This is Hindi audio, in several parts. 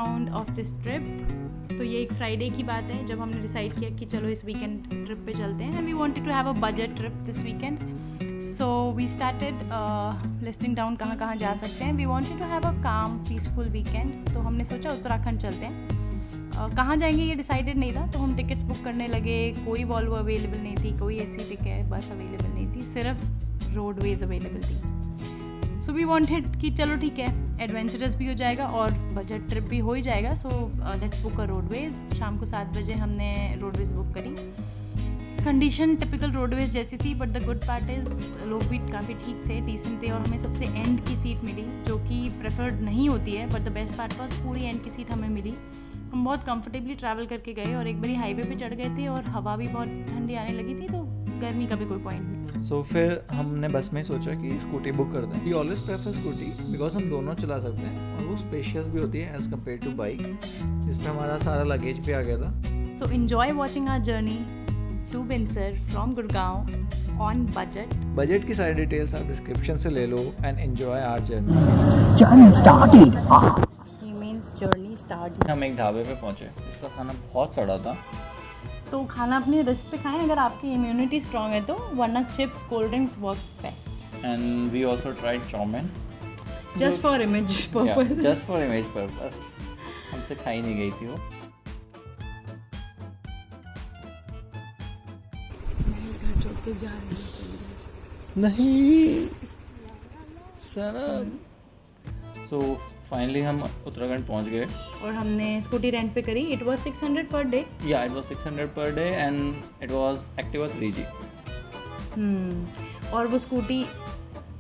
Down of this trip. तो ये एक फ्राइडे की बात है जब हमने डिसाइड किया कि चलो इस वीकेंड ट्रिप पे चलते हैं, and we wanted to have a budget trip this weekend. So we started listing down कहाँ कहाँ जा सकते हैं। We wanted to have a calm peaceful weekend, तो हमने सोचा उत्तराखंड चलते हैं। कहाँ जाएंगे ये डिसाइडेड नहीं था, तो हम टिकट्स बुक करने लगे। कोई वॉल्वो अवेलेबल नहीं थी, कोई ऐसी टिकट बस अवेलेबल नहीं थी, सिर्फ रोडवेज अवेलेबल थी। सो वी वांटेड कि चलो ठीक है, एडवेंचरस भी हो जाएगा और बजट ट्रिप भी हो ही जाएगा। So let's book a roadways. शाम को 7 बजे हमने रोडवेज बुक करी। कंडीशन टिपिकल रोडवेज जैसी थी, but the good part is लोग भी काफ़ी ठीक थे, डिसेंट थे, और हमें सबसे एंड की सीट मिली जो कि प्रेफर्ड नहीं होती है, but the best part was पूरी एंड की सीट हमें मिली। हम बहुत कंफर्टेबली ट्रैवल करके गए और एक बारी हाईवे पे चढ़ गए थे और हवा भी बहुत ठंडी आने लगी थी, तो गर्मी का भी कोई पॉइंट नहीं। सो फिर हमने बस में सोचा कि स्कूटी बुक कर दें। We always prefer scooty because हम दोनों चला सकते हैं और वो स्पेशियस भी होती है एज़ कम्पेयर टू बाइक, जिसमें हमारा सारा लगेज भी आ गया था। So enjoy watching our journey to Binsar from Gurgaon on budget. Budget की सारी डिटेल्स आप डिस्क्रिप्शन से ले लो and enjoy our journey. Journey started. He means journey start. हम एक ढाबे पे पहुंचे, इसका खाना बहुत सड़ा था। तो खाना अपने रिस्क पे खाएं अगर आपकी इम्यूनिटी स्ट्रांग है तो, वरना chips cold drinks works best. And we also tried chowmein just for image purpose. Just for image purpose. हमसे खाई नहीं गई थी वो। नहीं सनम। सो फाइनली हम उत्तराखंड पहुंच गए और हमने स्कूटी रेंट पे करी। It was 600 per day. या it was 600 per day and it was Activa 3G। और वो स्कूटी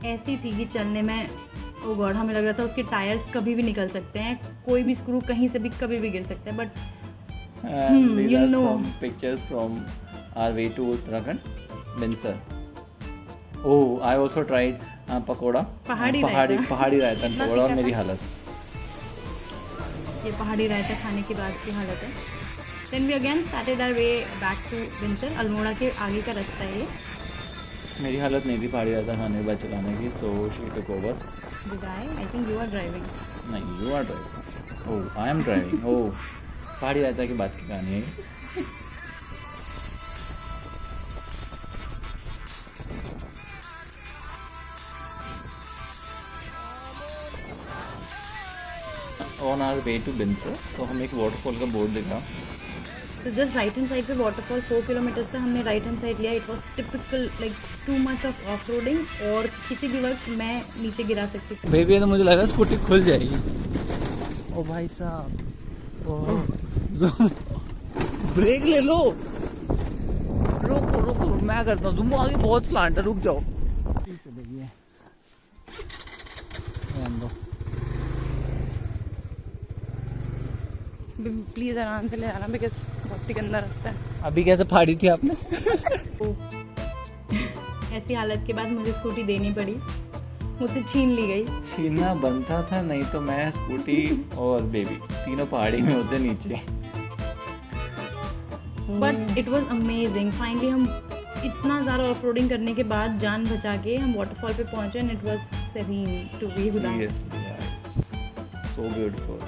ऐसी थी कि चलने में, ओ गॉड, हमें लग रहा था उसके टायर्स कभी भी निकल सकते हैं, कोई भी स्क्रू कहीं से भी कभी भी गिर सकता है। But these you are know. some pictures from our way to Uttarakhand, Binsar. Oh, I also tried pakora, पहाड़ी रायता। पहाड़ी रायता पकोड़ा, और मेरी हालत। ये पहाड़ी रायता खाने के बाद की हालत है। Then we again started our way back to Binsar. Almora के आगे का रास्ता है ये। मेरी हालत नहीं थी पहाड़ी रायता खाने के बाद चलाने की, तो she took over. Did I think you are driving. नहीं, you are driving. Oh, I am driving. Oh, पहाड़ी रायता की बात की कहानी है। On our way to Binsar, तो हम एक वाटरफॉल का बोर्ड देखा। तो जस्ट राइट हैंड साइड पे वाटरफॉल 4 किलोमीटर्स था, हमने राइट हैंड साइड लिया। It was typical like too much of off roading, और किसी भी वक्त मैं नीचे गिरा सकती थी। बेबी, तो मुझे लग रहा है स्कूटी खुल जाएगी। ओ भाई साहब, ब्रेक ले लो। रुको रुको, मैं करता हूँ, तुम आगे बहुत स्लांट है, रुक जाओ। चलेगी है, प्लीज़ आराम से ले आना, बिकॉज बहुत ही गंदा रास्ता है। अभी कैसे फाड़ी थी आपने? ऐसी हालत के बाद मुझे स्कूटी देनी पड़ी, मुझसे छीन ली गई। छीनना बनता था, नहीं तो मैं, स्कूटी और बेबी तीनों पहाड़ी में होते नीचे। But it was amazing. Finally हम इतना ज़्यादा ऑफ रोडिंग करने के बाद जान बचा के हम वाटरफॉल पे पहुंचे, and it was serene to behold. So beautiful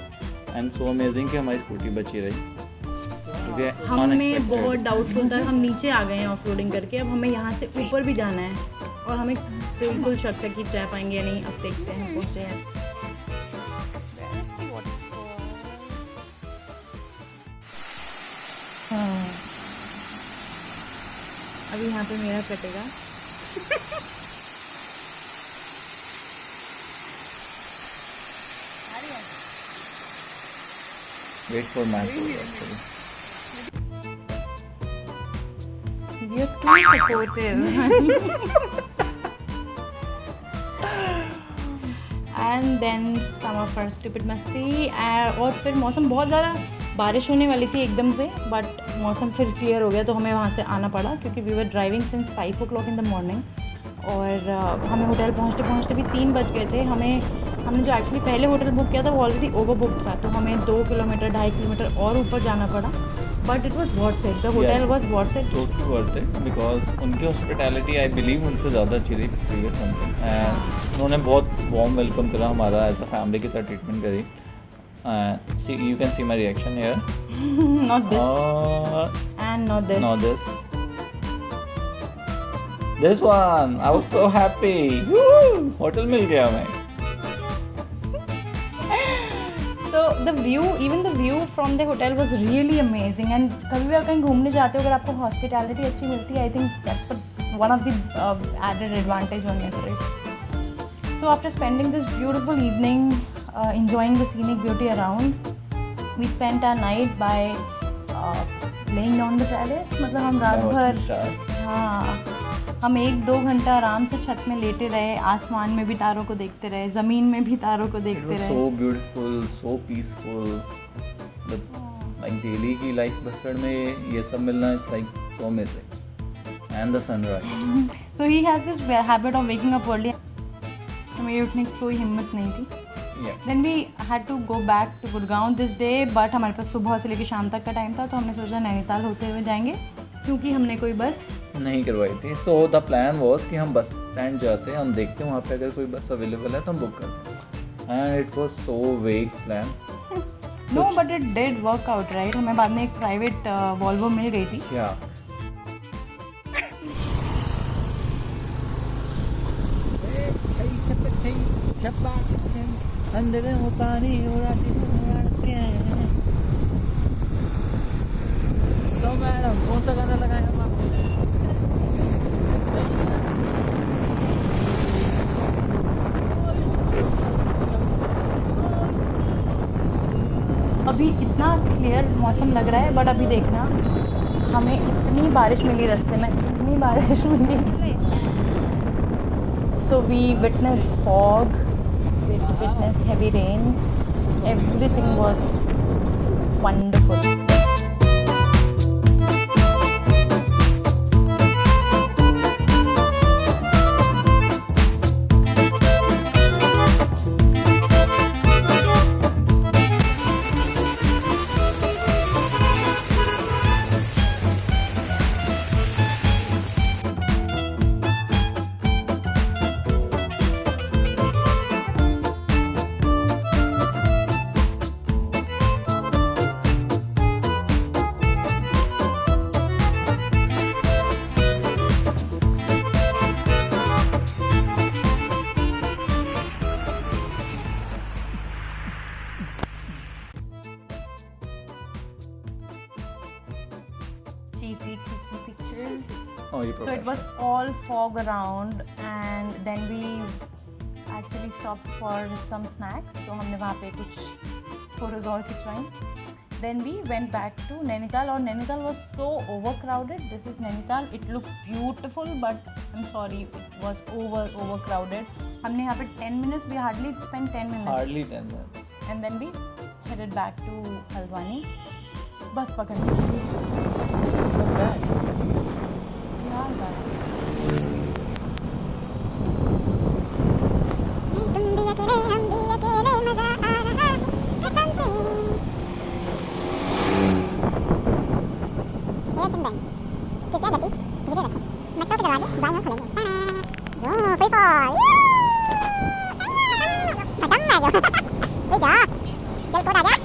and so amazing कि हमारी स्कूटी बची रही। हमें बहुत डाउटफुल था, हम नीचे आ गए हैं ऑफ रोडिंग करके, अब हमें यहाँ से ऊपर भी जाना है और हमें बिल्कुल शक है कि जा पाएंगे या नहीं। अब देखते हैं, पहुँचे हैं। अभी यहाँ पे मेरा कटेगा। Wait for my You're too supportive. And then some of our stupid मस्ती। और फिर मौसम बहुत ज़्यादा, बारिश होने वाली थी एकदम से, बट मौसम फिर क्लियर हो गया, तो हमें वहाँ से आना पड़ा क्योंकि we were driving since 5 o'clock in the morning. और हमें होटल पहुँचते पहुँचते भी 3 बज गए थे। हमने जो एक्चुअली पहले होटल बुक किया था वो ऑलरेडी ओवर बुक था, तो हमें 2 किलोमीटर 2.5 किलोमीटर और ऊपर जाना पड़ा। But it was worth it, the hotel was worth it, totally worth it, because उनकी हॉस्पिटैलिटी आई बिलीव उनसे ज़्यादा अच्छी थी प्रीवियस वन से। उन्होंने बहुत वार्म वेलकम करा हमारा, एज अ फैमिली की तरह ट्रीटमेंट करी। See, you can see my reaction here. Not this Uh, and not this. no, this one. I was so happy. Woo! Hotel मिल गया हमें. So the view, even the view from the hotel was really amazing. And कभी भी आप कहीं घूमने जाते हो अगर आपको hospitality अच्छी मिलती है, I think that's one of the added advantage on your trip. So after spending this beautiful evening, enjoying the scenic beauty around, we spent our night by laying on the terrace. मतलब हम रात भर हाँ हम 1-2 घंटा आराम से छत में लेटे रहे, आसमान में भी तारों को देखते रहे, ज़मीन में भी तारों को देखते रहे. So beautiful, so peaceful. Like daily की लाइफ बस्तर में ये सब मिलना it's like so amazing. And the sunrise. So he has this habit of waking up early. तो मेरी उठने की कोई हिम्मत नहीं थी. Yeah. Then we had to go back to Gurgaon this day, but हमारे पास सुबह से लेकर शाम तक का टाइम था, तो हमने सोचा नैनीताल होते हुए जाएंगे क्योंकि हमने कोई बस नहीं करवाई थी. सो द प्लान वॉज कि हम बस स्टैंड जाते हैं, हम देखते हैं वहाँ पे अगर कोई बस अवेलेबल है तो हम बुक करते हैं. And it was so vague plan. No but it did work out right. हमें बाद में एक प्राइवेट वॉल्वो मिल गई थी. या अंधेरे में पानी उड़ाती सो मैडम कौन सा गाना लगाए हम आपको? अभी इतना क्लियर मौसम लग रहा है, बट अभी देखना हमें इतनी बारिश मिली रास्ते में, इतनी बारिश मिली. So we witnessed fog, we witnessed heavy rain. Everything was wonderful. Cheesy, cheeky pictures. Oh, you So it was all fog around, and then we actually stopped for some snacks. So हमने वहाँ पे कुछ photos और खिंचवाई. Then we went back to Nainital, और Nainital was so overcrowded. This is Nainital. It looked beautiful, but I'm sorry, it was overcrowded. हमने यहाँ पे 10 minutes, we hardly spent 10 minutes. Hardly 10 minutes. And then we headed back to Haldwani. बस पकड़ने के लिए. यार बात. तुम भी अकेले हम भी अकेले मजा आ रहा कसम से. तुम बन कृपया गति धीरे रखें. मेट्रो के दरवाजे बाईं ओर खुलेंगे. Free fall. खत्म है जो. जा जल कोट आ गया.